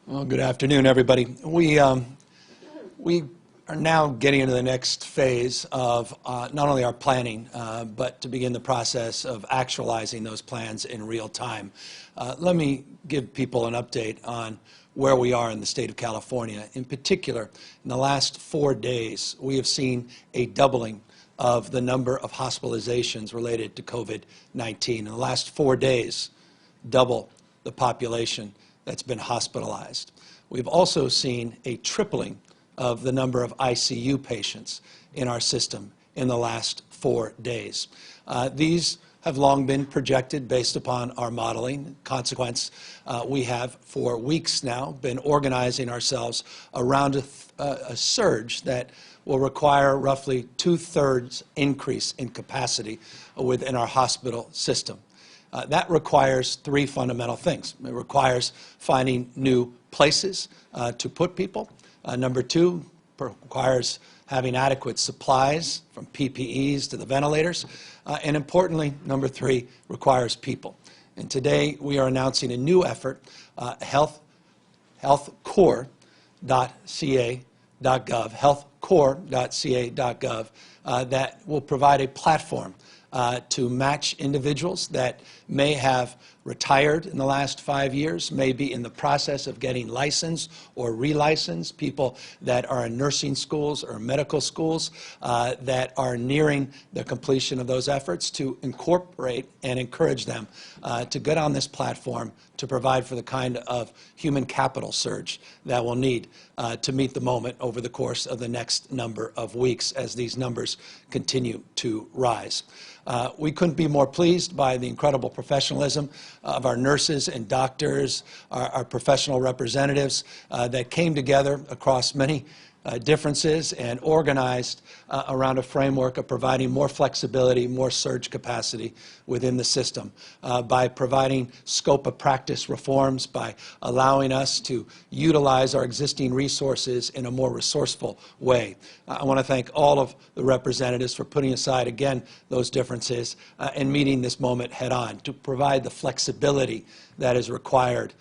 Well, good afternoon, everybody. We are now getting into the next phase of not only our planning, but to begin the process of actualizing those plans in real time. Let me give people an update on where we are in the state of California. In particular, in the last 4 days, we have seen a doubling of the number of hospitalizations related to COVID-19. In the last 4 days, double the population that's been hospitalized. We've also seen a tripling of the number of ICU patients in our system in the last 4 days. These have long been projected based upon our modeling. Consequence, we have for weeks now been organizing ourselves around a surge that will require roughly 2/3 increase in capacity within our hospital system. That requires three fundamental things. It requires finding new places to put people. Number two, requires having adequate supplies from PPEs to the ventilators. And importantly, number three, requires people. And today we are announcing a new effort, healthcore.ca.gov, healthcore.ca.gov, that will provide a platform to match individuals that may have retired in the last 5 years, may be in the process of getting licensed or relicensed, people that are in nursing schools or medical schools that are nearing the completion of those efforts, to incorporate and encourage them to get on this platform to provide for the kind of human capital surge that we'll need to meet the moment over the course of the next number of weeks as these numbers continue to rise. We couldn't be more pleased by the incredible professionalism of our nurses and doctors, our professional representatives that came together across many differences and organized around a framework of providing more flexibility, more surge capacity within the system, by providing scope of practice reforms, by allowing us to utilize our existing resources in a more resourceful way. I want to thank all of the representatives for putting aside, again, those differences and meeting this moment head on to provide the flexibility that is required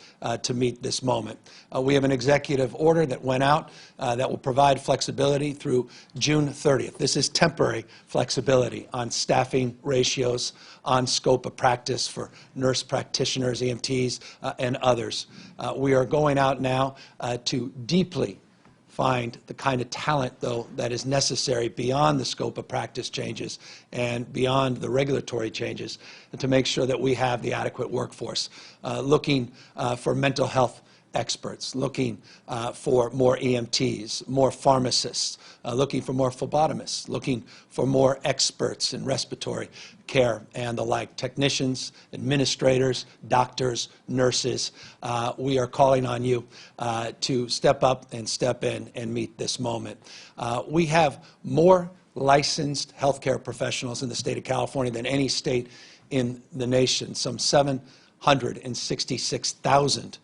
to meet this moment. We have an executive order that went out that will provide flexibility through June 30th. This is temporary flexibility on staffing ratios, on scope of practice for nurse practitioners, EMTs, and others. We are going out now to deeply find the kind of talent, though, that is necessary beyond the scope of practice changes and beyond the regulatory changes to make sure that we have the adequate workforce, looking for mental health experts, looking for more EMTs, more pharmacists, looking for more phlebotomists, looking for more experts in respiratory care and the like, technicians, administrators, doctors, nurses. We are calling on you to step up and step in and meet this moment. We have more licensed healthcare professionals in the state of California than any state in the nation, some 766,000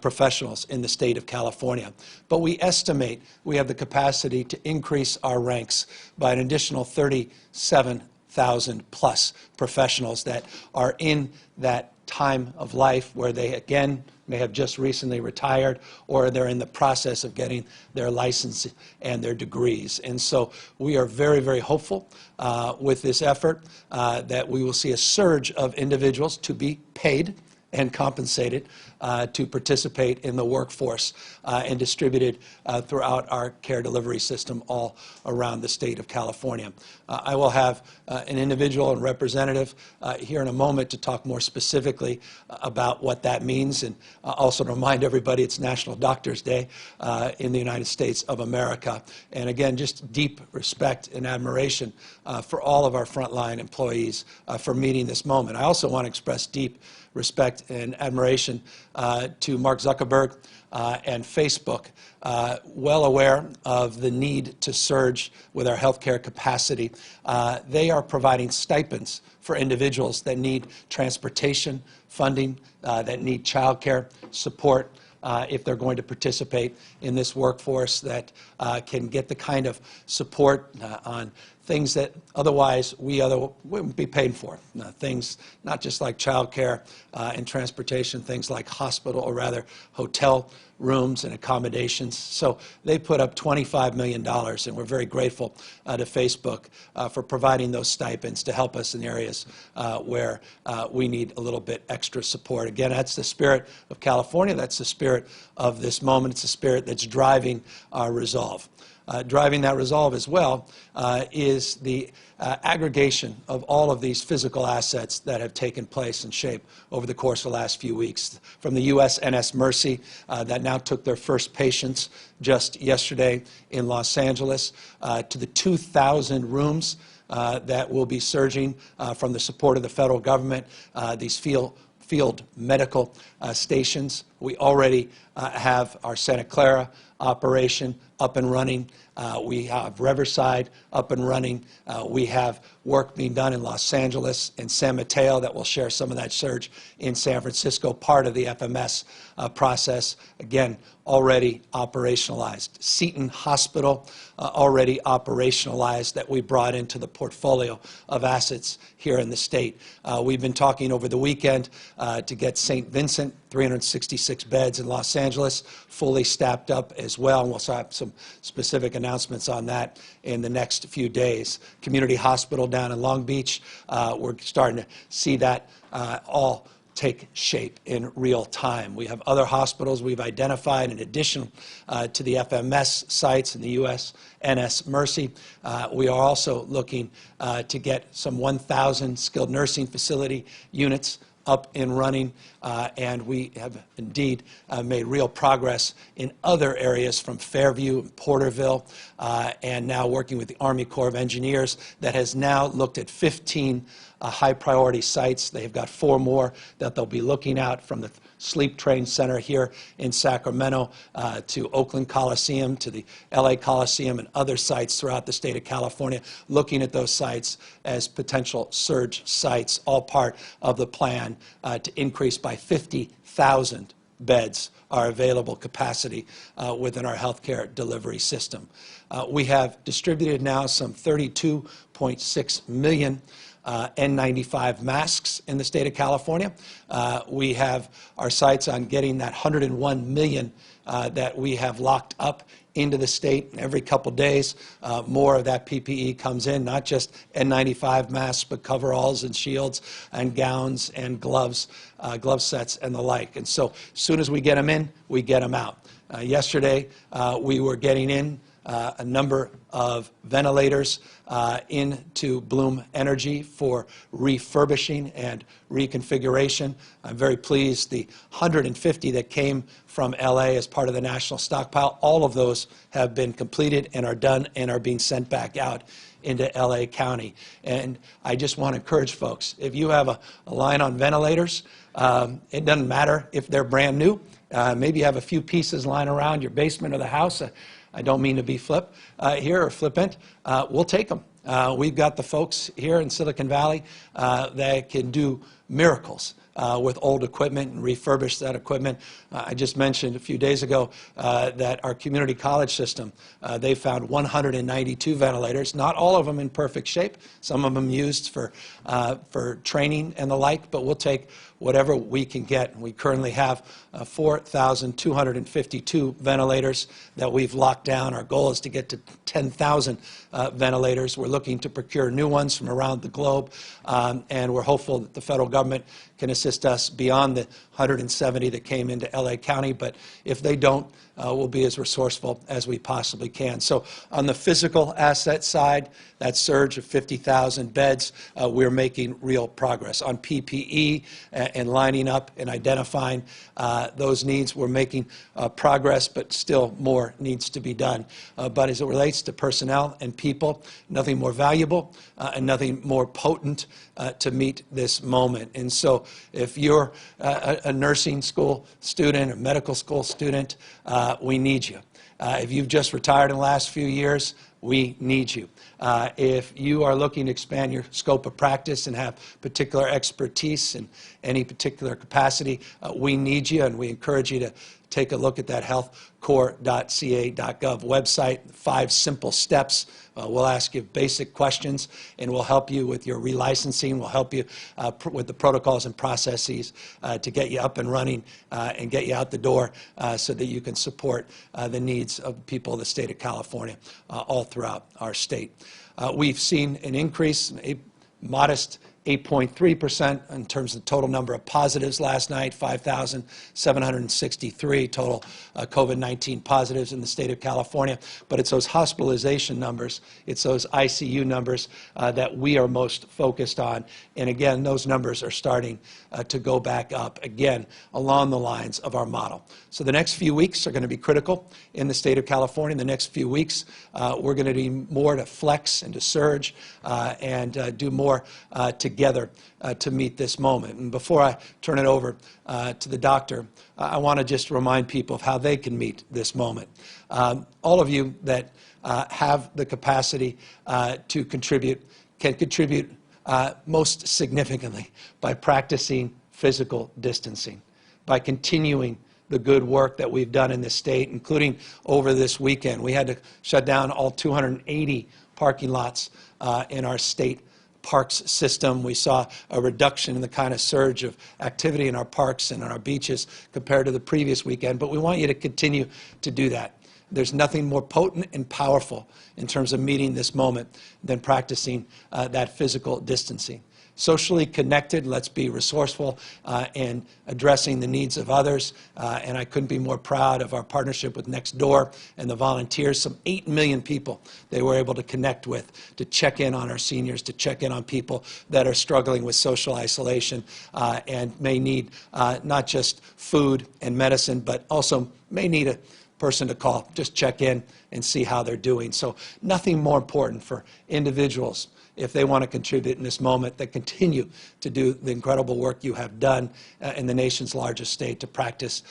professionals in the state of California. But we estimate we have the capacity to increase our ranks by an additional 37,000 plus professionals that are in that time of life where they, again, may have just recently retired, or they're in the process of getting their license and their degrees. And so we are very, very hopeful with this effort that we will see a surge of individuals to be paid and compensated to participate in the workforce and distributed throughout our care delivery system all around the state of California. I will have an individual and representative here in a moment to talk more specifically about what that means, and also to remind everybody it's National Doctors Day in the United States of America. And again, just deep respect and admiration for all of our frontline employees for meeting this moment. I also want to express deep respect and admiration to Mark Zuckerberg and Facebook, well aware of the need to surge with our healthcare capacity. They are providing stipends for individuals that need transportation funding, that need childcare support, if they're going to participate in this workforce, that can get the kind of support on things that otherwise we wouldn't be paid for. Things not just like child care and transportation, things like hospital, or rather hotel rooms and accommodations. So they put up $25 million, and we're very grateful to Facebook for providing those stipends to help us in areas where we need a little bit extra support. Again, that's the spirit of California. That's the spirit of this moment. It's the spirit that's driving our resolve. Driving that resolve as well is the aggregation of all of these physical assets that have taken place and shape over the course of the last few weeks. From the USNS Mercy that now took their first patients just yesterday in Los Angeles, to the 2,000 rooms that will be surging from the support of the federal government, these field medical stations. We already have our Santa Clara operation up and running. We have Riverside up and running. We have work being done in Los Angeles and San Mateo that will share some of that surge in San Francisco, part of the FMS process, again, already operationalized. Seton Hospital, already operationalized, that we brought into the portfolio of assets here in the state. We've been talking over the weekend to get St. Vincent, 366 beds in Los Angeles, fully staffed up as well, and we'll have some specific announcements on that in the next few days. Community Hospital down in Long Beach, we're starting to see that all take shape in real time. We have other hospitals we've identified in addition to the FMS sites and the USNS Mercy. We are also looking to get some 1,000 skilled nursing facility units up and running, and we have indeed made real progress in other areas from Fairview and Porterville, and now working with the Army Corps of Engineers that has now looked at 15 high-priority sites. They've got 4 more that they'll be looking at, from the Sleep Train Center here in Sacramento to Oakland Coliseum to the LA Coliseum and other sites throughout the state of California, looking at those sites as potential surge sites, all part of the plan to increase by 50,000 beds our available capacity within our healthcare delivery system. We have distributed now some 32.6 million N95 masks in the state of California. We have our sights on getting that 101 million that we have locked up into the state. Every couple days, more of that PPE comes in, not just N95 masks, but coveralls and shields and gowns and gloves, glove sets and the like. And so as soon as we get them in, we get them out. Yesterday, we were getting in a number of ventilators into Bloom Energy for refurbishing and reconfiguration. I'm very pleased the 150 that came from LA as part of the national stockpile, all of those have been completed and are done and are being sent back out into LA County. And I just want to encourage folks, if you have a line on ventilators, it doesn't matter if they're brand new. Maybe you have a few pieces lying around your basement or the house. I don't mean to be flip here or flippant. We'll take them. We've got the folks here in Silicon Valley that can do miracles with old equipment and refurbish that equipment. I just mentioned a few days ago that our community college system, they found 192 ventilators, not all of them in perfect shape, some of them used for training and the like, but we'll take whatever we can get. We currently have 4,252 ventilators that we've locked down. Our goal is to get to 10,000 ventilators. We're looking to procure new ones from around the globe, and we're hopeful that the federal government can assist us beyond the 170 that came into LA County, but if they don't, we'll be as resourceful as we possibly can. So on the physical asset side, that surge of 50,000 beds, we're making real progress. On PPE and lining up and identifying those needs, we're making progress, but still more needs to be done. But as it relates to personnel and people, nothing more valuable and nothing more potent to meet this moment. And so if you're a nursing school student, a medical school student, we need you. If you've just retired in the last few years, we need you. If you are looking to expand your scope of practice and have particular expertise in any particular capacity, we need you, and we encourage you to take a look at that healthcore.ca.gov website. 5 simple steps. We'll ask you basic questions, and we'll help you with your relicensing. We'll help you with the protocols and processes to get you up and running and get you out the door so that you can support the needs of people of the state of California all throughout our state. We've seen an increase, a modest 8.3% in terms of the total number of positives last night, 5,763 total COVID-19 positives in the state of California. But it's those hospitalization numbers, it's those ICU numbers that we are most focused on. And again, those numbers are starting to go back up again along the lines of our model. So the next few weeks are going to be critical in the state of California. In the next few weeks, we're going to do more to flex and to surge and do more together to meet this moment. And before I turn it over to the doctor, I want to just remind people of how they can meet this moment. All of you that have the capacity to contribute can contribute most significantly by practicing physical distancing, by continuing the good work that we've done in this state, including over this weekend. We had to shut down all 280 parking lots in our state parks system. We saw a reduction in the kind of surge of activity in our parks and on our beaches compared to the previous weekend, but we want you to continue to do that. There's nothing more potent and powerful in terms of meeting this moment than practicing that physical distancing. Socially connected, let's be resourceful in addressing the needs of others. And I couldn't be more proud of our partnership with Nextdoor and the volunteers, some 8 million people they were able to connect with, to check in on our seniors, to check in on people that are struggling with social isolation and may need not just food and medicine, but also may need a person to call, just check in and see how they're doing. So nothing more important for individuals if they want to contribute in this moment, that continue to do the incredible work you have done in the nation's largest state to practice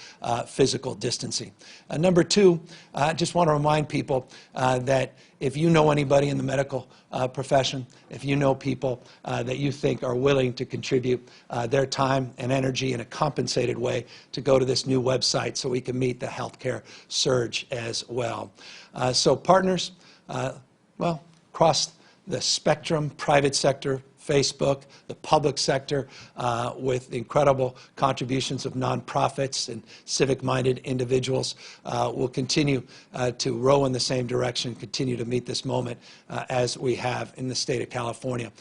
physical distancing. Number 2, I just want to remind people that if you know anybody in the medical profession, if you know people that you think are willing to contribute their time and energy in a compensated way to go to this new website so we can meet the healthcare surge as well. So partners, well, across the spectrum, private sector, Facebook, the public sector, with incredible contributions of nonprofits and civic-minded individuals, will continue to row in the same direction, continue to meet this moment as we have in the state of California.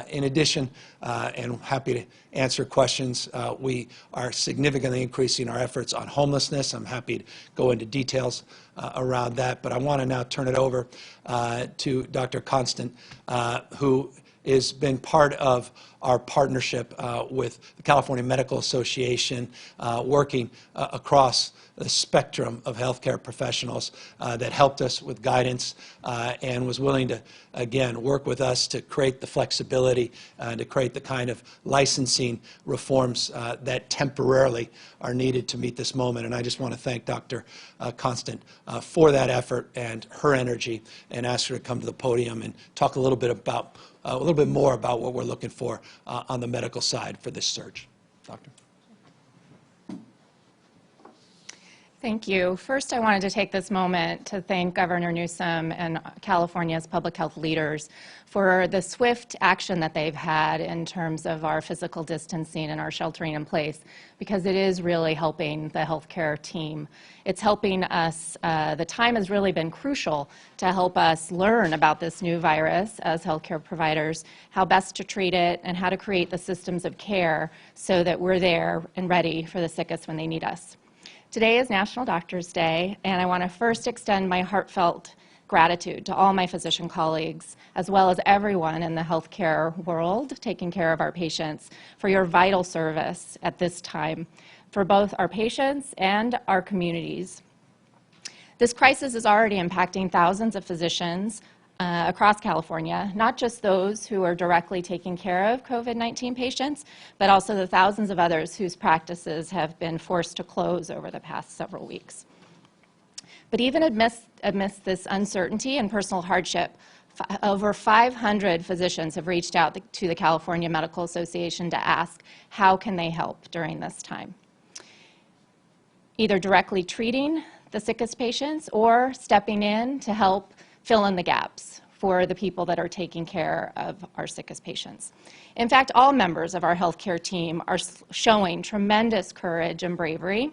In addition, and happy to answer questions, we are significantly increasing our efforts on homelessness. I'm happy to go into details around that, but I want to now turn it over to Dr. Constant, who has been part of our partnership with the California Medical Association, working across the spectrum of healthcare professionals that helped us with guidance and was willing to, again, work with us to create the flexibility, to create the kind of licensing reforms that temporarily are needed to meet this moment. And I just want to thank Dr. Constant for that effort and her energy, and ask her to come to the podium and talk a little bit more about what we're looking for on the medical side for this surge. Doctor. Thank you. First, I wanted to take this moment to thank Governor Newsom and California's public health leaders for the swift action that they've had in terms of our physical distancing and our sheltering in place, because it is really helping the healthcare team. It's helping us. The time has really been crucial to help us learn about this new virus as healthcare providers, how best to treat it, and how to create the systems of care so that we're there and ready for the sickest when they need us. Today is National Doctors Day, and I want to first extend my heartfelt gratitude to all my physician colleagues, as well as everyone in the healthcare world taking care of our patients, for your vital service at this time for both our patients and our communities. This crisis is already impacting thousands of physicians across California, not just those who are directly taking care of COVID-19 patients, but also the thousands of others whose practices have been forced to close over the past several weeks. But even amidst this uncertainty and personal hardship, over 500 physicians have reached out to the California Medical Association to ask how can they help during this time, either directly treating the sickest patients or stepping in to help fill in the gaps for the people that are taking care of our sickest patients. In fact, all members of our healthcare team are showing tremendous courage and bravery,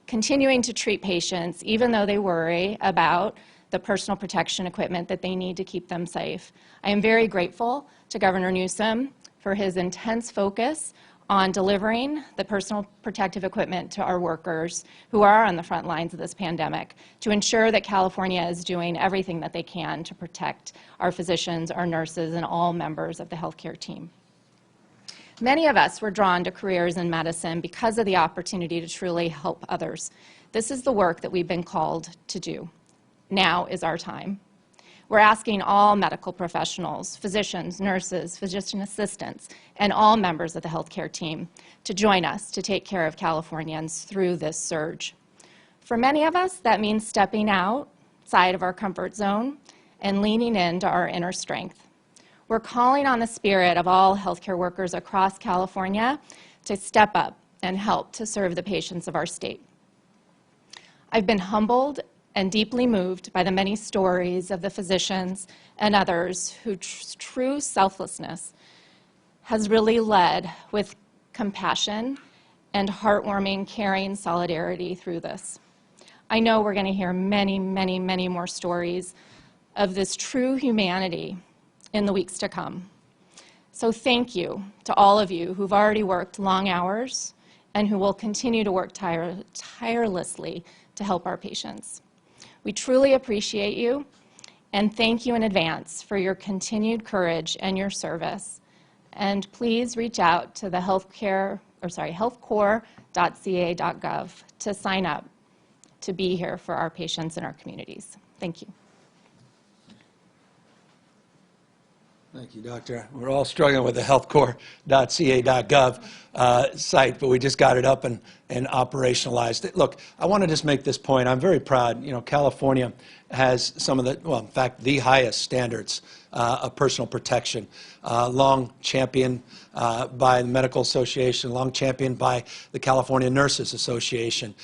continuing to treat patients even though they worry about the personal protection equipment that they need to keep them safe. I am very grateful to Governor Newsom for his intense focus on delivering the personal protective equipment to our workers who are on the front lines of this pandemic to ensure that California is doing everything that they can to protect our physicians, our nurses, and all members of the healthcare team. Many of us were drawn to careers in medicine because of the opportunity to truly help others. This is the work that we've been called to do. Now is our time. We're asking all medical professionals, physicians, nurses, physician assistants, and all members of the healthcare team to join us to take care of Californians through this surge. For many of us, that means stepping outside of our comfort zone and leaning into our inner strength. We're calling on the spirit of all healthcare workers across California to step up and help to serve the patients of our state. I've been humbled and deeply moved by the many stories of the physicians and others whose true selflessness has really led with compassion and heartwarming, caring solidarity through this. I know we're going to hear many, many, many more stories of this true humanity in the weeks to come. So thank you to all of you who've already worked long hours and who will continue to work tirelessly to help our patients. We truly appreciate you and thank you in advance for your continued courage and your service. And please reach out to the healthcore.ca.gov to sign up to be here for our patients and our communities. Thank you. Thank you, Doctor. We're all struggling with the healthcore.ca.gov site, but we just got it up and operationalized. Look, I want to just make this point. I'm very proud. You know, California has some of the, well, in fact, the highest standards of personal protection, long championed by the Medical Association, long championed by the California Nurses Association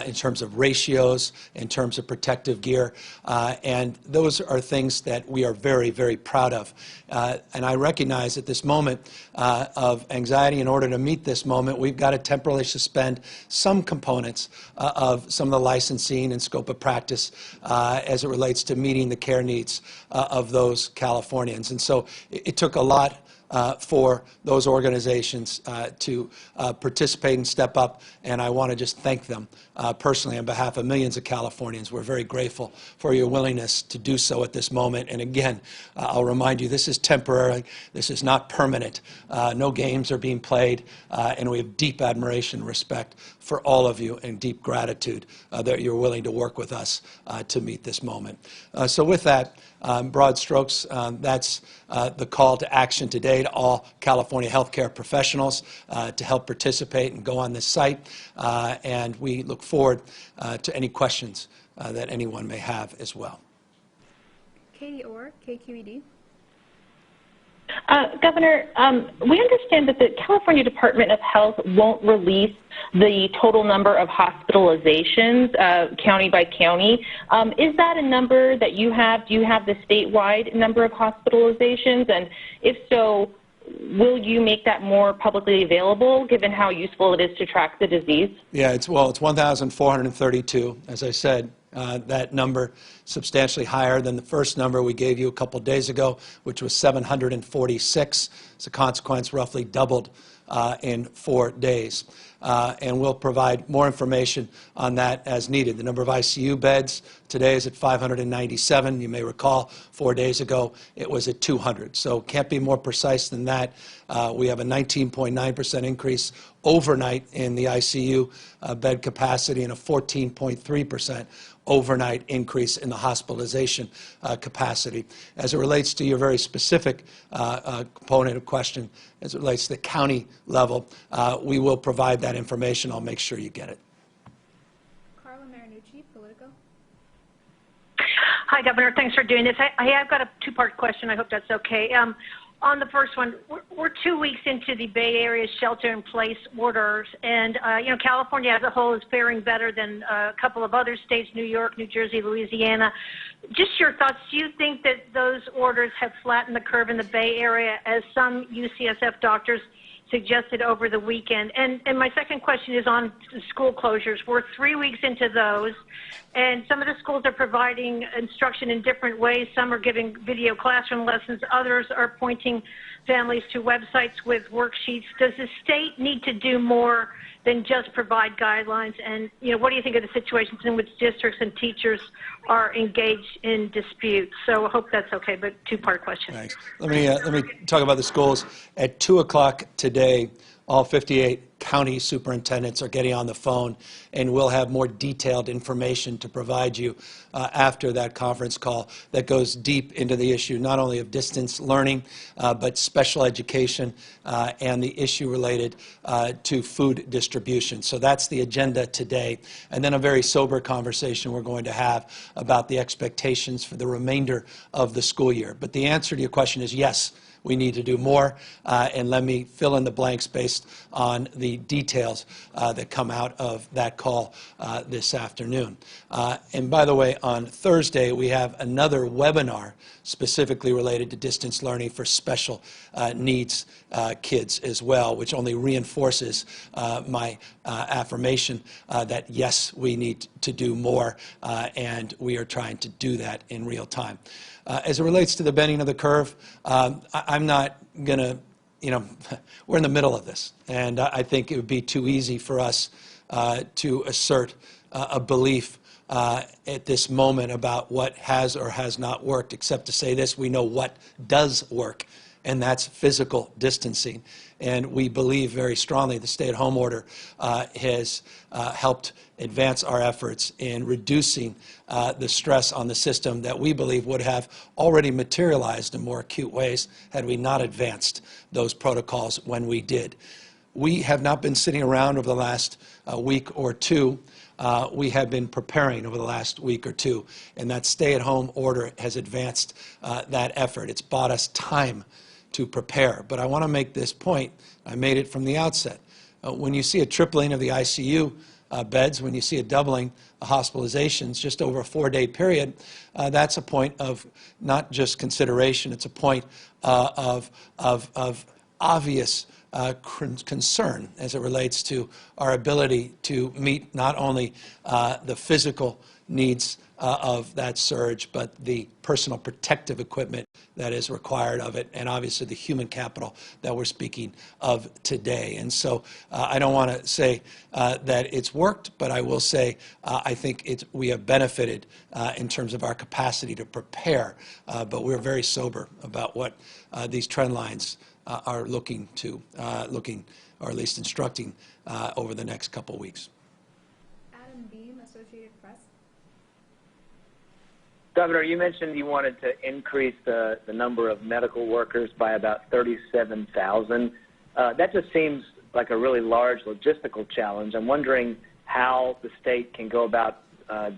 in terms of ratios, in terms of protective gear, and those are things that we are very, very proud of. And I recognize at this moment of anxiety, in order to meet this moment, we've got to temporarily suspend some components of some of the licensing and scope of practice as it relates to meeting the care needs of those Californians. And so it took a lot for those organizations to participate and step up, and I want to just thank them personally on behalf of millions of Californians. We're very grateful for your willingness to do so at this moment. And again, I'll remind you, this is temporary. This is not permanent. No games are being played, and we have deep admiration and respect for all of you and deep gratitude that you're willing to work with us to meet this moment. So with that, broad strokes, that's the call to action today to all California healthcare professionals to help participate and go on this site. And we look forward to any questions that anyone may have as well. Katie Orr, KQED. Governor, we understand that the California Department of Health won't release the total number of hospitalizations county by county. Is that a number that you have? Do you have the statewide number of hospitalizations? And if so, will you make that more publicly available, given how useful it is to track the disease? Yeah, it's 1,432, as I said. That number substantially higher than the first number we gave you a couple days ago, which was 746. As a consequence, roughly doubled in 4 days. And we'll provide more information on that as needed. The number of ICU beds today is at 597. You may recall 4 days ago it was at 200. So can't be more precise than that. We have a 19.9% increase overnight in the ICU bed capacity and a 14.3% overnight increase in the hospitalization capacity. As it relates to your very specific component of question, as it relates to the county level, we will provide that information. I'll make sure you get it. Carla Marinucci, Politico. Hi, Governor. Thanks for doing this. I've got a two-part question. I hope that's okay. On the first one, we're 2 weeks into the Bay Area shelter-in-place orders, and California as a whole is faring better than a couple of other states, New York, New Jersey, Louisiana. Just your thoughts, do you think that those orders have flattened the curve in the Bay Area, as some UCSF doctors suggested over the weekend? And my second question is on school closures. We're 3 weeks into those, and some of the schools are providing instruction in different ways. Some are giving video classroom lessons. Others are pointing families to websites with worksheets. Does the state need to do more than just provide guidelines? And what do you think of the situations in which districts and teachers are engaged in disputes? So I hope that's okay, but two-part question. Thanks. Let me talk about the schools. At 2 o'clock today, all 58 county superintendents are getting on the phone, and we'll have more detailed information to provide you after that conference call that goes deep into the issue not only of distance learning, but special education and the issue related to food distribution. So that's the agenda today. And then a very sober conversation we're going to have about the expectations for the remainder of the school year. But the answer to your question is yes. We need to do more, and let me fill in the blanks based on the details that come out of that call this afternoon. And by the way, on Thursday, we have another webinar specifically related to distance learning for special needs kids as well, which only reinforces my affirmation that, yes, we need to do more, and we are trying to do that in real time. As it relates to the bending of the curve, I'm not going to, we're in the middle of this, and I think it would be too easy for us to assert a belief at this moment about what has or has not worked, except to say this: we know what does work, and that's physical distancing. And we believe very strongly the stay-at-home order has helped advance our efforts in reducing the stress on the system that we believe would have already materialized in more acute ways had we not advanced those protocols when we did. We have not been sitting around over the last week or two. We have been preparing over the last week or two, and that stay-at-home order has advanced that effort. It's bought us time to prepare. But I want to make this point. I made it from the outset. When you see a tripling of the ICU beds, when you see a doubling of hospitalizations just over a 4-day period, that's a point of not just consideration, it's a point of obvious concern as it relates to our ability to meet not only the physical needs of that surge, but the personal protective equipment that is required of it, and obviously the human capital that we're speaking of today. And so I don't want to say that it's worked, but I will say I think we have benefited in terms of our capacity to prepare, but we're very sober about what these trend lines are looking, or at least instructing, over the next couple weeks. Adam Beam, Associated Press. Governor, you mentioned you wanted to increase the number of medical workers by about 37,000. That just seems like a really large logistical challenge. I'm wondering how the state can go about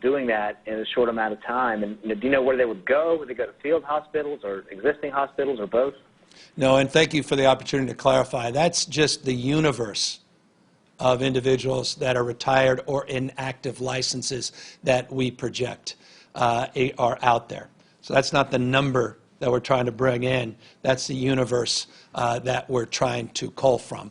doing that in a short amount of time. And do you know where they would go? Would they go to field hospitals or existing hospitals or both? No, and thank you for the opportunity to clarify. That's just the universe of individuals that are retired or inactive licenses that we project are out there. So that's not the number that we're trying to bring in. That's the universe that we're trying to cull from.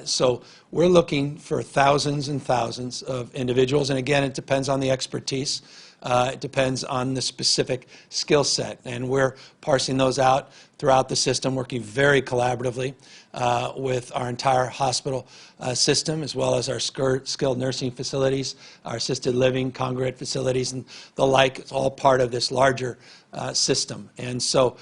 So we're looking for thousands and thousands of individuals, and again, it depends on the expertise. It depends on the specific skill set, and we're parsing those out throughout the system, working very collaboratively with our entire hospital system, as well as our skilled nursing facilities, our assisted living, congregate facilities, and the like. It's all part of this larger system. And so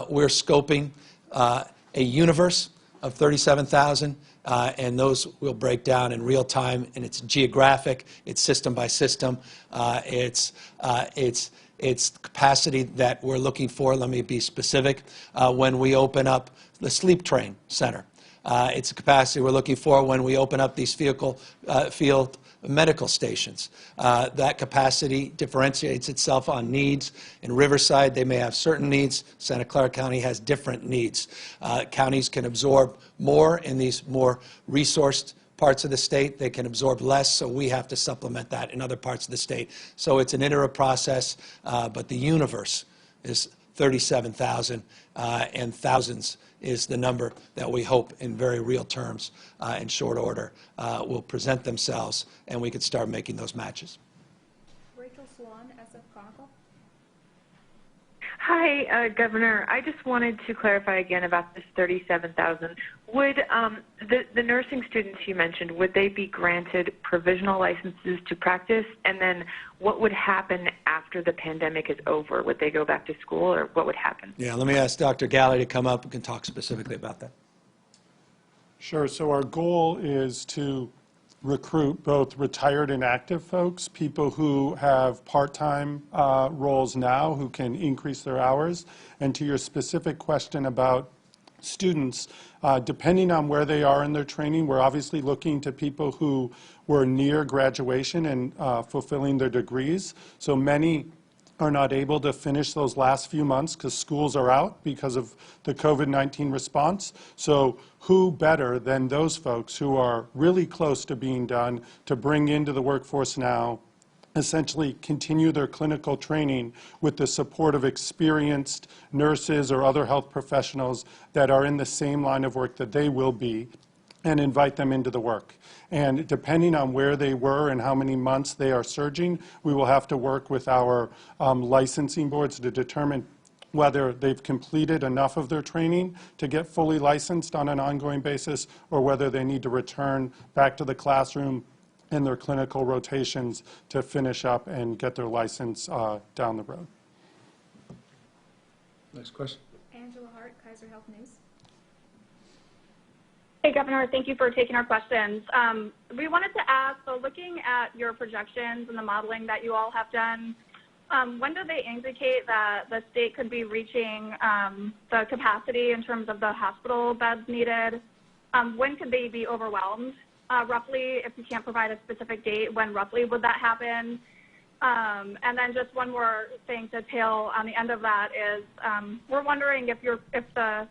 we're scoping a universe of 37,000, and those will break down in real time, and it's geographic, it's system by system, it's capacity that we're looking for. Let me be specific. When we open up the sleep train center, It's a capacity we're looking for when we open up these field medical stations. That capacity differentiates itself on needs. In Riverside, they may have certain needs. Santa Clara County has different needs. Counties can absorb more in these more resourced parts of the state. They can absorb less, so we have to supplement that in other parts of the state. So it's an iterative process, but the universe is 37,000, and thousands is the number that we hope in very real terms, in short order, will present themselves, and we could start making those matches. Rachel Swan, SF Chronicle. Hi, Governor. I just wanted to clarify again about this 37,000. Would the nursing students you mentioned, would they be granted provisional licenses to practice? And then what would happen after the pandemic is over? Would they go back to school, or what would happen? Yeah, let me ask Dr. Galley to come up and can talk specifically about that. Sure. So our goal is to recruit both retired and active folks, people who have part-time roles now who can increase their hours. And to your specific question about students, depending on where they are in their training, we're obviously looking to people who were near graduation and fulfilling their degrees. So many are not able to finish those last few months because schools are out because of the COVID-19 response. So who better than those folks who are really close to being done to bring into the workforce now, essentially continue their clinical training with the support of experienced nurses or other health professionals that are in the same line of work that they will be, and invite them into the work. And depending on where they were and how many months they are surging, we will have to work with our licensing boards to determine whether they've completed enough of their training to get fully licensed on an ongoing basis, or whether they need to return back to the classroom in their clinical rotations to finish up and get their license down the road. Next question. Angela Hart, Kaiser Health News. Hey, Governor, thank you for taking our questions. We wanted to ask, so looking at your projections and the modeling that you all have done, when do they indicate that the state could be reaching the capacity in terms of the hospital beds needed? When could they be overwhelmed? Roughly, if you can't provide a specific date, when roughly would that happen? And then just one more thing to tail on the end of that is we're wondering if the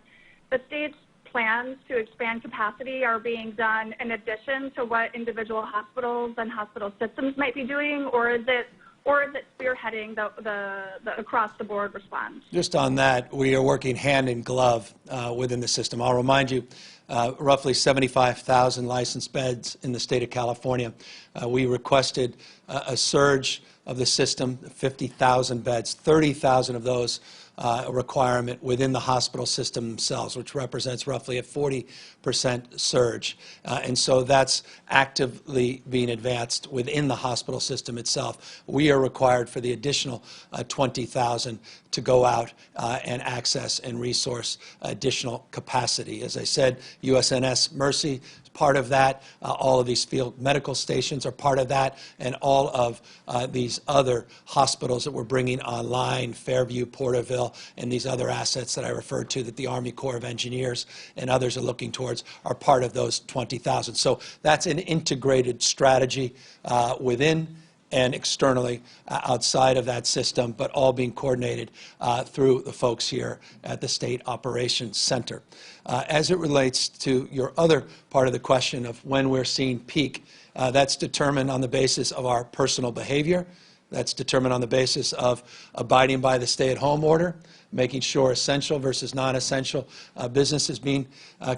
state's plans to expand capacity are being done in addition to what individual hospitals and hospital systems might be doing, or is it spearheading the across-the-board response? Just on that, we are working hand in glove within the system. I'll remind you, roughly 75,000 licensed beds in the state of California. We requested a surge of the system, 50,000 beds, 30,000 of those requirement within the hospital system themselves, which represents roughly a 40% surge. And so that's actively being advanced within the hospital system itself. We are required for the additional 20,000 to go out and access and resource additional capacity. As I said, USNS Mercy is part of that. All of these field medical stations are part of that, and all of these other hospitals that we're bringing online, Fairview, Porterville, and these other assets that I referred to that the Army Corps of Engineers and others are looking towards are part of those 20,000. So that's an integrated strategy within and externally outside of that system, but all being coordinated through the folks here at the State Operations Center. As it relates to your other part of the question of when we're seeing peak, that's determined on the basis of our personal behavior. That's determined on the basis of abiding by the stay-at-home order, making sure essential versus non-essential business is being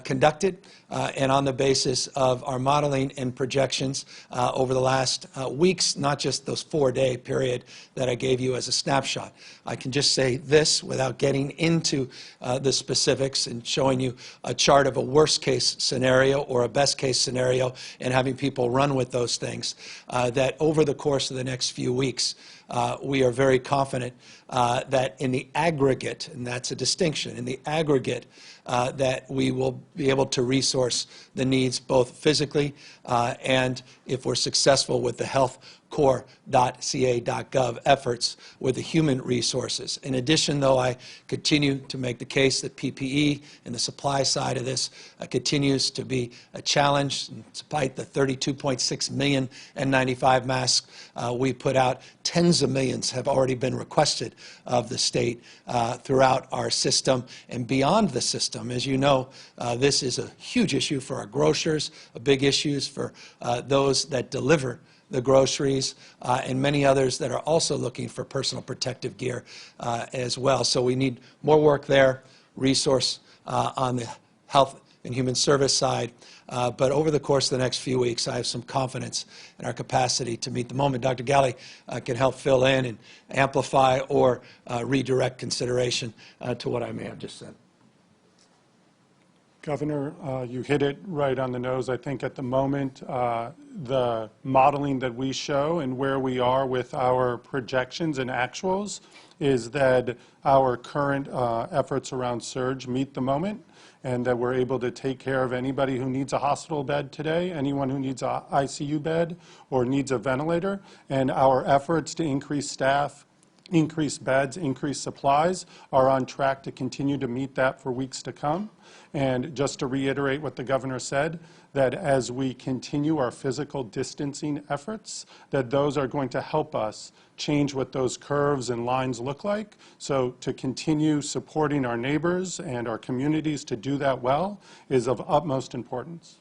conducted, and on the basis of our modeling and projections over the last weeks, not just those 4-day period that I gave you as a snapshot. I can just say this without getting into the specifics and showing you a chart of a worst-case scenario or a best-case scenario and having people run with those things, that over the course of the next few weeks, we are very confident that in the aggregate, and that's a distinction, in the aggregate, that we will be able to resource the needs both physically and, if we're successful with the healthcore.ca.gov efforts, with the human resources. In addition, though, I continue to make the case that PPE and the supply side of this continues to be a challenge. Despite the 32.6 million N95 masks we put out, tens of millions have already been requested of the state throughout our system and beyond the system. As you know, this is a huge issue for our grocers, a big issue for those that deliver the groceries, and many others that are also looking for personal protective gear as well. So we need more work there, resource on the health and human service side. But over the course of the next few weeks, I have some confidence in our capacity to meet the moment. Dr. Galley can help fill in and amplify or redirect consideration to what I may have just said. Governor, you hit it right on the nose. I think at the moment, the modeling that we show and where we are with our projections and actuals is that our current efforts around surge meet the moment, and that we're able to take care of anybody who needs a hospital bed today, anyone who needs an ICU bed or needs a ventilator, and our efforts to increase staff, increase beds, increase supplies are on track to continue to meet that for weeks to come. And just to reiterate what the governor said, that as we continue our physical distancing efforts, that those are going to help us change what those curves and lines look like. So to continue supporting our neighbors and our communities to do that well is of utmost importance.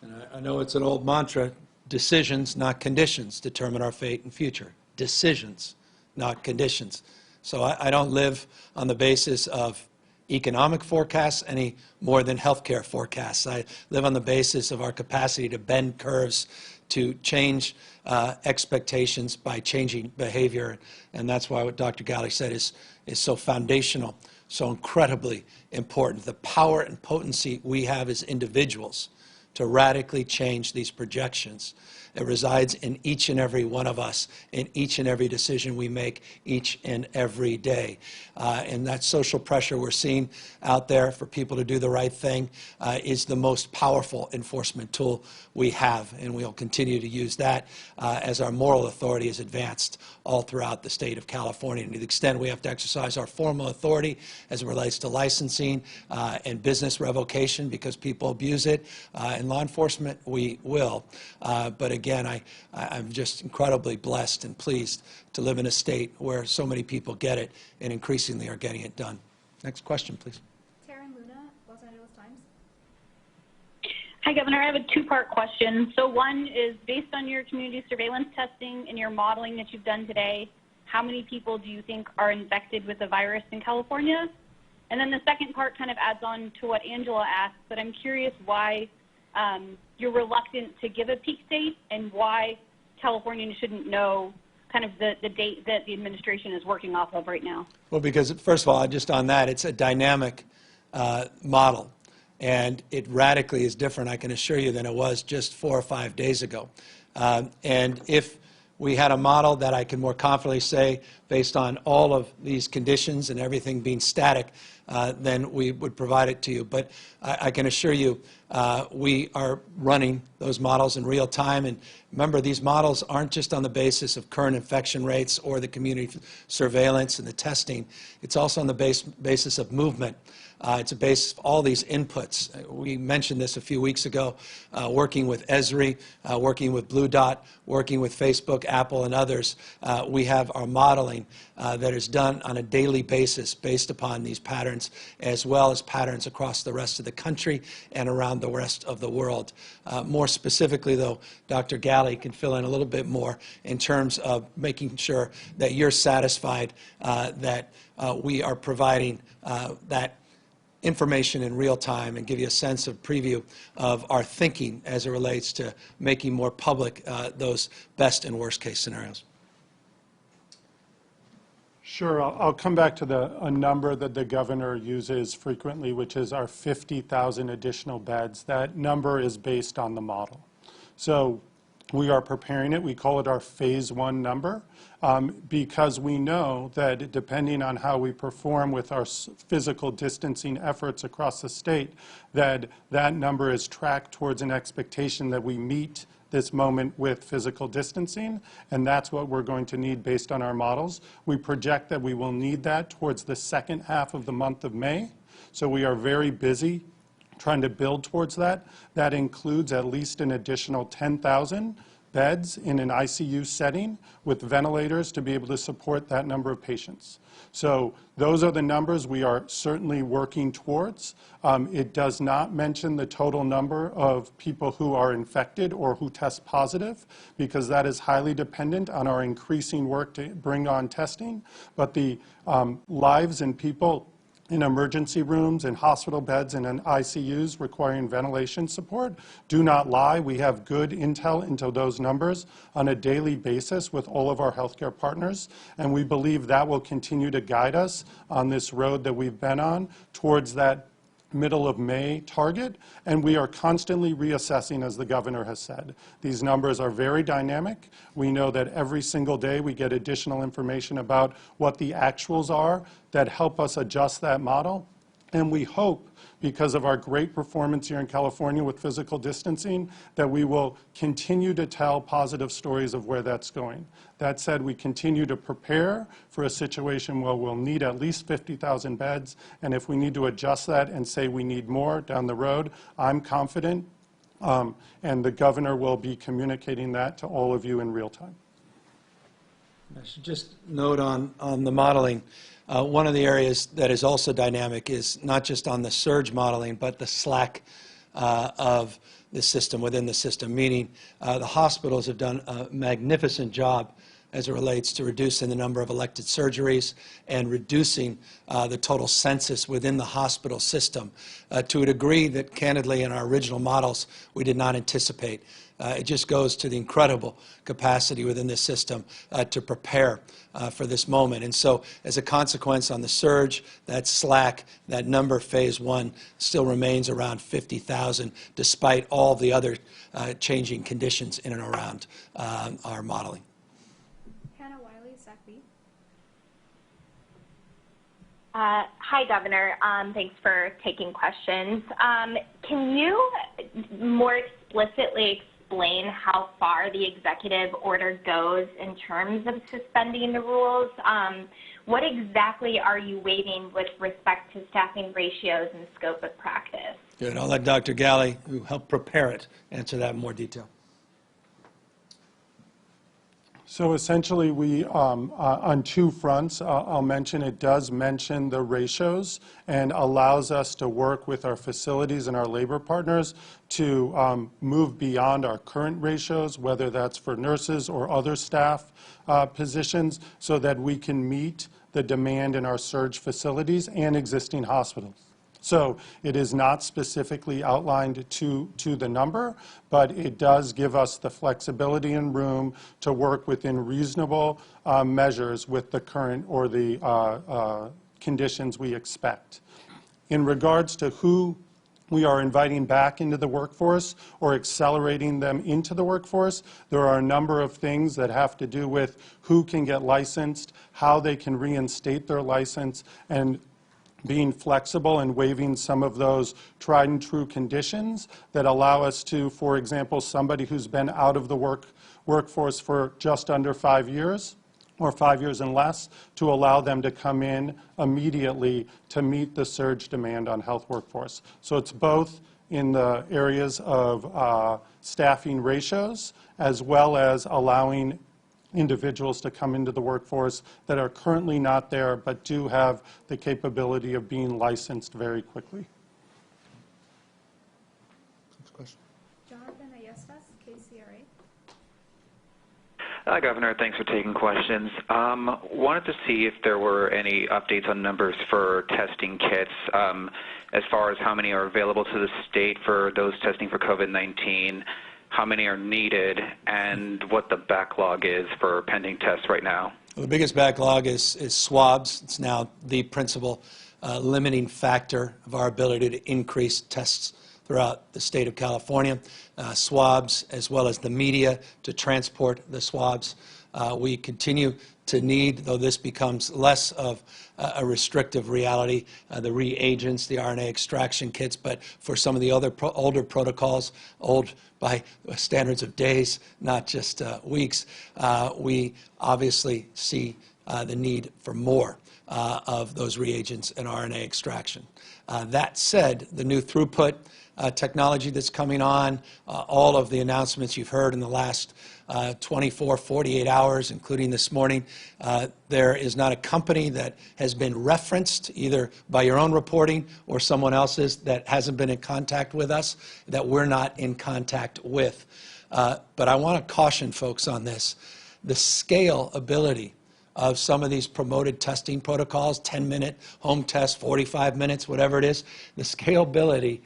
And I know it's an old mantra, decisions, not conditions, determine our fate and future. Decisions, not conditions. So I don't live on the basis of economic forecasts any more than healthcare forecasts. I live on the basis of our capacity to bend curves, to change expectations by changing behavior. And that's why what Dr. Galley said is so foundational, so incredibly important. The power and potency we have as individuals to radically change these projections. It resides in each and every one of us, in each and every decision we make each and every day. And that social pressure we're seeing out there for people to do the right thing is the most powerful enforcement tool we have, and we'll continue to use that as our moral authority is advanced all throughout the state of California. And to the extent we have to exercise our formal authority as it relates to licensing and business revocation because people abuse it, in law enforcement, we will. But again, I'm just incredibly blessed and pleased to live in a state where so many people get it and increasingly are getting it done. Next question, please. Taryn Luna, Los Angeles Times. Hi, Governor. I have a two-part question. So one is, based on your community surveillance testing and your modeling that you've done today, how many people do you think are infected with the virus in California? And then the second part kind of adds on to what Angela asked, but I'm curious why you're reluctant to give a peak date and why Californians shouldn't know kind of the date that the administration is working off of right now. Well, because first of all, just on that, it's a dynamic model, and it radically is different, I can assure you, than it was just 4 or 5 days ago. And if we had a model that I can more confidently say, based on all of these conditions and everything being static, then we would provide it to you. But I can assure you we are running those models in real time. And remember, these models aren't just on the basis of current infection rates or the community surveillance and the testing. It's also on the basis of movement. It's a base of all these inputs. We mentioned this a few weeks ago, working with Esri, working with Blue Dot, working with Facebook, Apple, and others. We have our modeling that is done on a daily basis based upon these patterns, as well as patterns across the rest of the country and around the rest of the world. More specifically, though, Dr. Galley can fill in a little bit more in terms of making sure that you're satisfied that we are providing that information in real time and give you a sense of preview of our thinking as it relates to making more public those best and worst case scenarios. Sure. I'll come back to a number that the governor uses frequently, which is our 50,000 additional beds. That number is based on the model. So we are preparing it. We call it our phase 1 number because we know that depending on how we perform with our physical distancing efforts across the state, that number is tracked towards an expectation that we meet this moment with physical distancing, and that's what we're going to need based on our models. We project that we will need that towards the second half of the month of May, so we are very busy trying to build towards that. That includes at least an additional 10,000 beds in an ICU setting with ventilators to be able to support that number of patients. So those are the numbers we are certainly working towards. It does not mention the total number of people who are infected or who test positive, because that is highly dependent on our increasing work to bring on testing. But the lives and people in emergency rooms and hospital beds and in ICUs requiring ventilation support do not lie. We have good intel into those numbers on a daily basis with all of our healthcare partners, and we believe that will continue to guide us on this road that we've been on towards that middle of May target, and we are constantly reassessing, as the governor has said. These numbers are very dynamic. We know that every single day we get additional information about what the actuals are that help us adjust that model, and we hope, because of our great performance here in California with physical distancing, that we will continue to tell positive stories of where that's going. That said, we continue to prepare for a situation where we'll need at least 50,000 beds, and if we need to adjust that and say we need more down the road, I'm confident, and the governor will be communicating that to all of you in real time. I should just note on the modeling, one of the areas that is also dynamic is not just on the surge modeling, but the slack of the system within the system, meaning the hospitals have done a magnificent job as it relates to reducing the number of elective surgeries and reducing the total census within the hospital system to a degree that, candidly, in our original models, we did not anticipate. It just goes to the incredible capacity within this system to prepare for this moment. And so, as a consequence, on the surge, that slack, that number, phase 1, still remains around 50,000, despite all the other changing conditions in and around our modeling. Hi, Governor. Thanks for taking questions. Can you more explicitly explain how far the executive order goes in terms of suspending the rules? What exactly are you waiving with respect to staffing ratios and scope of practice? Good. I'll let Dr. Galley, who helped prepare it, answer that in more detail. So essentially, we, on two fronts, I'll mention it does mention the ratios and allows us to work with our facilities and our labor partners to move beyond our current ratios, whether that's for nurses or other staff positions, so that we can meet the demand in our surge facilities and existing hospitals. So it is not specifically outlined to the number, but it does give us the flexibility and room to work within reasonable measures with the current or the conditions we expect. In regards to who we are inviting back into the workforce or accelerating them into the workforce, there are a number of things that have to do with who can get licensed, how they can reinstate their license, and being flexible and waiving some of those tried and true conditions that allow us to, for example, somebody who's been out of the workforce for just under 5 years or 5 years and less, to allow them to come in immediately to meet the surge demand on health workforce. So it's both in the areas of staffing ratios as well as allowing individuals to come into the workforce that are currently not there but do have the capability of being licensed very quickly. Next question. Jonathan Ayestas, KCRA. Hi, Governor. Thanks for taking questions. Wanted to see if there were any updates on numbers for testing kits, as far as how many are available to the state for those testing for COVID-19, how many are needed, and what the backlog is for pending tests right now. Well, the biggest backlog is swabs. It's now the principal limiting factor of our ability to increase tests throughout the state of California, swabs as well as the media to transport the swabs. We continue to need, though this becomes less of a restrictive reality, the reagents, the RNA extraction kits, but for some of the other older protocols, old by standards of days, not just weeks, we obviously see the need for more of those reagents and RNA extraction. That said, the new throughput technology that's coming on, all of the announcements you've heard in the last 24, 48 hours, including this morning, there is not a company that has been referenced either by your own reporting or someone else's that hasn't been in contact with us, that we're not in contact with. But I want to caution folks on this. The scalability of some of these promoted testing protocols, 10-minute home test, 45 minutes, whatever it is, the scalability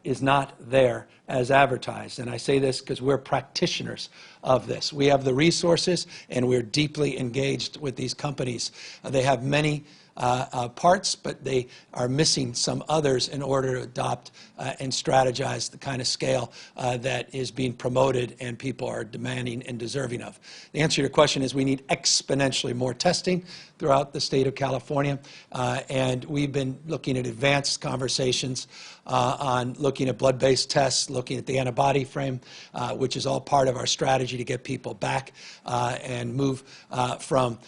is not there as advertised. And I say this because we're practitioners of this. We have the resources, and we're deeply engaged with these companies. They have many parts, but they are missing some others in order to adopt and strategize the kind of scale that is being promoted and people are demanding and deserving of. The answer to your question is we need exponentially more testing throughout the state of California, and we've been looking at advanced conversations on looking at blood-based tests, looking at the antibody frame, which is all part of our strategy to get people back and move from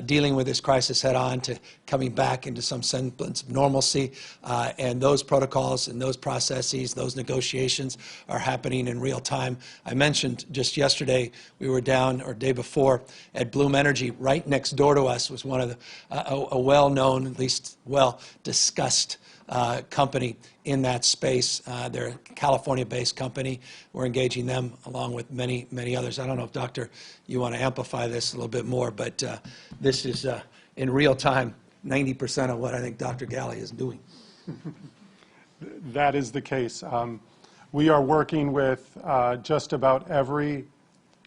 dealing with this crisis head-on to coming back into some semblance of normalcy. And those protocols and those processes, those negotiations are happening in real time. I mentioned just yesterday we were down, or day before, at Bloom Energy. Right next door to us was one of the, a well-known, at least well-discussed company in that space. They're a California-based company. We're engaging them along with many, many others. I don't know if, Doctor, you want to amplify this a little bit more, but this is in real time 90% of what I think Dr. Galley is doing. That is the case. We are working with just about every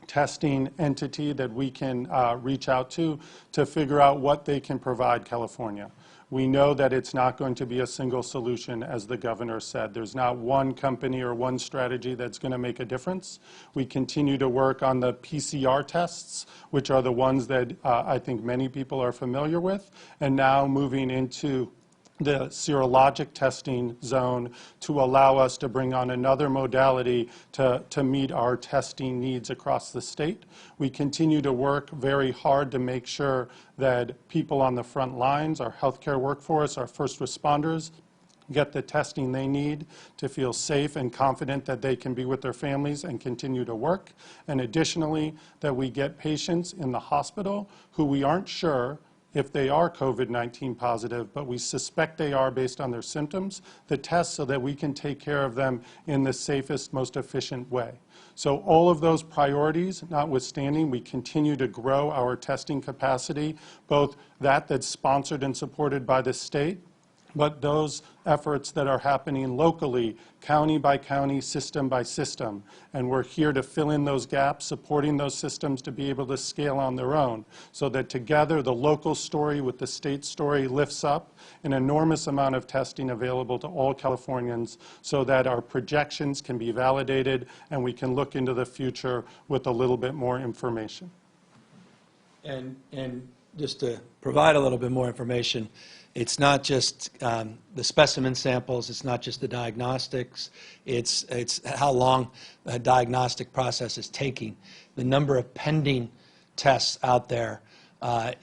testing entity that we can reach out to figure out what they can provide California. We know that it's not going to be a single solution, as the governor said. There's not one company or one strategy that's going to make a difference. We continue to work on the PCR tests, which are the ones that I think many people are familiar with, and now moving into the serologic testing zone to allow us to bring on another modality to meet our testing needs across the state. We continue to work very hard to make sure that people on the front lines, our healthcare workforce, our first responders, get the testing they need to feel safe and confident that they can be with their families and continue to work. And additionally, that we get patients in the hospital who we aren't sure if they are COVID-19 positive, but we suspect they are based on their symptoms, the test so that we can take care of them in the safest, most efficient way. So all of those priorities notwithstanding, we continue to grow our testing capacity, both that's sponsored and supported by the state, but those efforts that are happening locally, county by county, system by system. And we're here to fill in those gaps, supporting those systems to be able to scale on their own, so that together the local story with the state story lifts up an enormous amount of testing available to all Californians, so that our projections can be validated and we can look into the future with a little bit more information. And just to provide a little bit more information, it's not just the specimen samples, it's not just the diagnostics, it's how long the diagnostic process is taking. The number of pending tests out there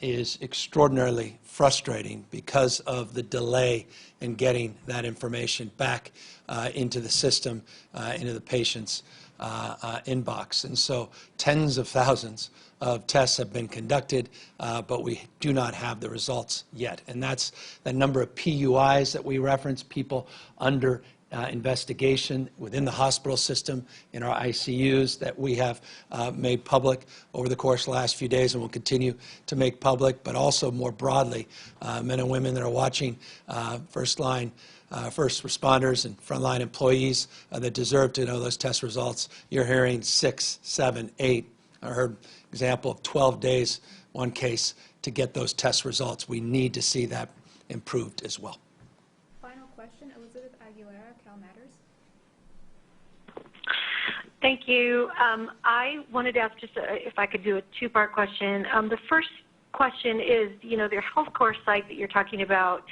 is extraordinarily frustrating because of the delay in getting that information back into the system, into the patient's inbox. And so tens of thousands of tests have been conducted, but we do not have the results yet. And that's the number of PUIs that we reference, people under investigation within the hospital system, in our ICUs, that we have made public over the course of the last few days and will continue to make public, but also more broadly, men and women that are watching first responders and frontline employees that deserve to know those test results. You're hearing 6, 7, 8. I heard example of 12 days, one case, to get those test results. We need to see that improved as well. Final question, Elizabeth Aguilera, Cal Matters. Thank you. I wanted to ask just if I could do a two-part question. The first question is, their health core site that you're talking about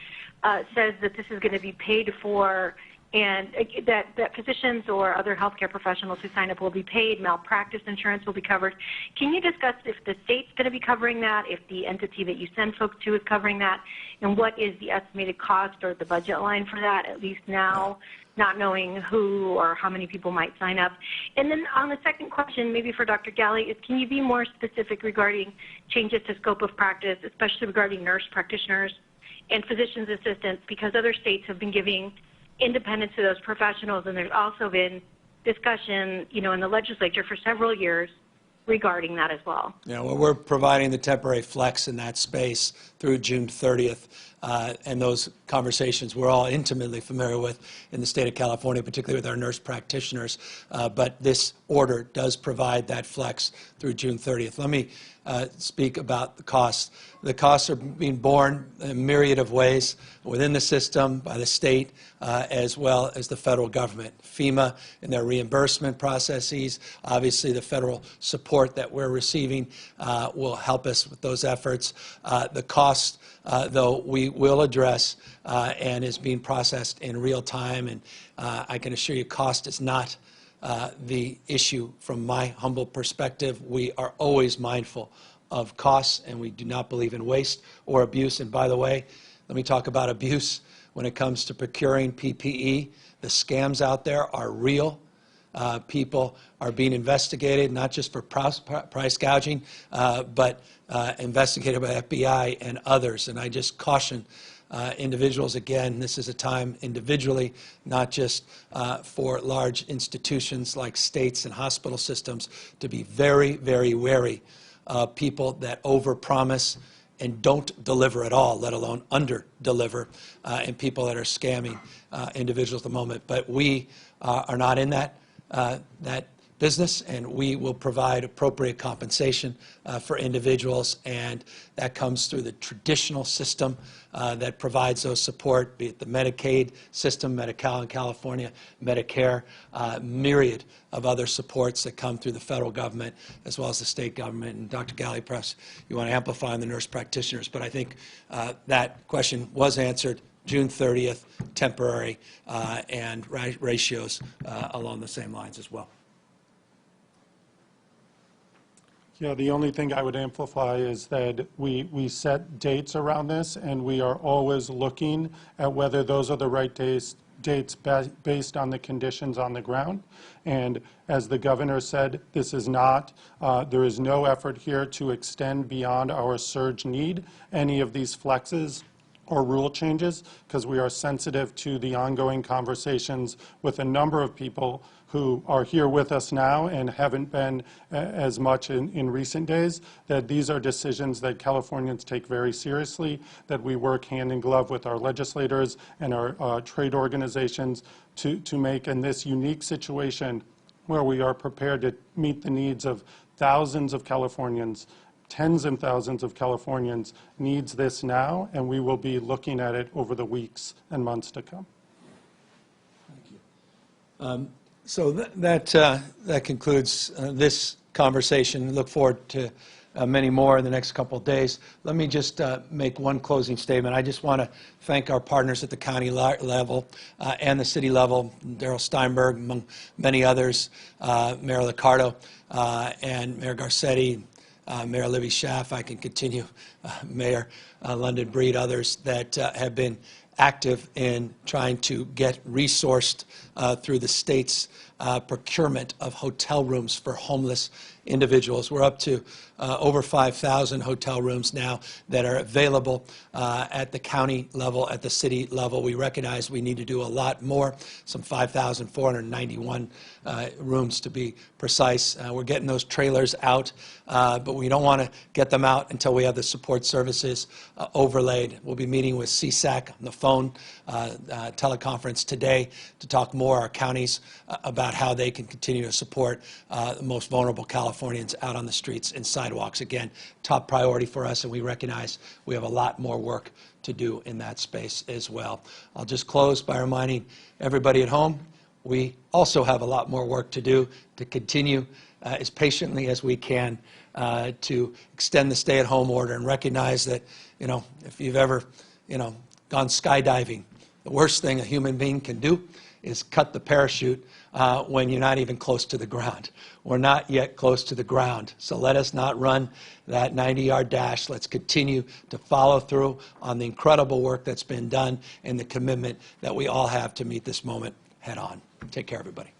says that this is going to be paid for and that physicians or other healthcare professionals who sign up will be paid, malpractice insurance will be covered. Can you discuss if the state's going to be covering that, if the entity that you send folks to is covering that, and what is the estimated cost or the budget line for that, at least now, not knowing who or how many people might sign up? And then on the second question, maybe for Dr. Galley, is can you be more specific regarding changes to scope of practice, especially regarding nurse practitioners and physician's assistants, because other states have been giving independence to those professionals, and there's also been discussion, in the legislature for several years regarding that as well. Yeah, well, we're providing the temporary flex in that space through June 30th, and those conversations we're all intimately familiar with in the state of California, particularly with our nurse practitioners, but this order does provide that flex through June 30th. Let me speak about the costs. The costs are being borne in a myriad of ways within the system, by the state, as well as the federal government. FEMA and their reimbursement processes, obviously the federal support that we're receiving will help us with those efforts. The cost, though, we will address and is being processed in real time, and I can assure you cost is not the issue from my humble perspective. We are always mindful of costs, and we do not believe in waste or abuse. And by the way, let me talk about abuse when it comes to procuring PPE. The scams out there are real. People are being investigated, not just for price gouging, but investigated by FBI and others. And I just caution individuals, again, this is a time individually, not just for large institutions like states and hospital systems, to be very, very wary of people that overpromise and don't deliver at all, let alone under-deliver, and people that are scamming individuals at the moment. But we are not in that business, and we will provide appropriate compensation for individuals, and that comes through the traditional system that provides those support, be it the Medicaid system, Medi-Cal in California, Medicare, myriad of other supports that come through the federal government as well as the state government. And Dr. Galley, perhaps you want to amplify on the nurse practitioners, but I think that question was answered. June 30th, temporary, and ratios along the same lines as well. Yeah, the only thing I would amplify is that we set dates around this, and we are always looking at whether those are the right dates based on the conditions on the ground. And as the governor said, this is not, there is no effort here to extend beyond our surge need any of these flexes or rule changes, because we are sensitive to the ongoing conversations with a number of people who are here with us now and haven't been as much in recent days, that these are decisions that Californians take very seriously, that we work hand in glove with our legislators and our trade organizations to make in this unique situation where we are prepared to meet the needs of thousands of Californians. Tens of thousands of Californians needs this now, and we will be looking at it over the weeks and months to come. Thank you. So that concludes this conversation. Look forward to many more in the next couple of days. Let me just make one closing statement. I just want to thank our partners at the county level and the city level, Darrell Steinberg, among many others, Mayor Liccardo and Mayor Garcetti, Mayor Libby Schaaf. I can continue, Mayor London Breed, others that have been active in trying to get resourced through the state's procurement of hotel rooms for homeless individuals. We're up to over 5,000 hotel rooms now that are available at the county level, at the city level. We recognize we need to do a lot more, some 5,491 rooms to be precise. We're getting those trailers out, but we don't want to get them out until we have the support services overlaid. We'll be meeting with CSAC on the phone teleconference today to talk more, our counties, about how they can continue to support the most vulnerable Californians out on the streets and sidewalks. Again, top priority for us, and we recognize we have a lot more work to do in that space as well. I'll just close by reminding everybody at home, we also have a lot more work to do to continue as patiently as we can to extend the stay-at-home order and recognize that, if you've ever, gone skydiving, the worst thing a human being can do is cut the parachute when you're not even close to the ground. We're not yet close to the ground, so let us not run that 90-yard dash. Let's continue to follow through on the incredible work that's been done and the commitment that we all have to meet this moment head on. Take care, everybody.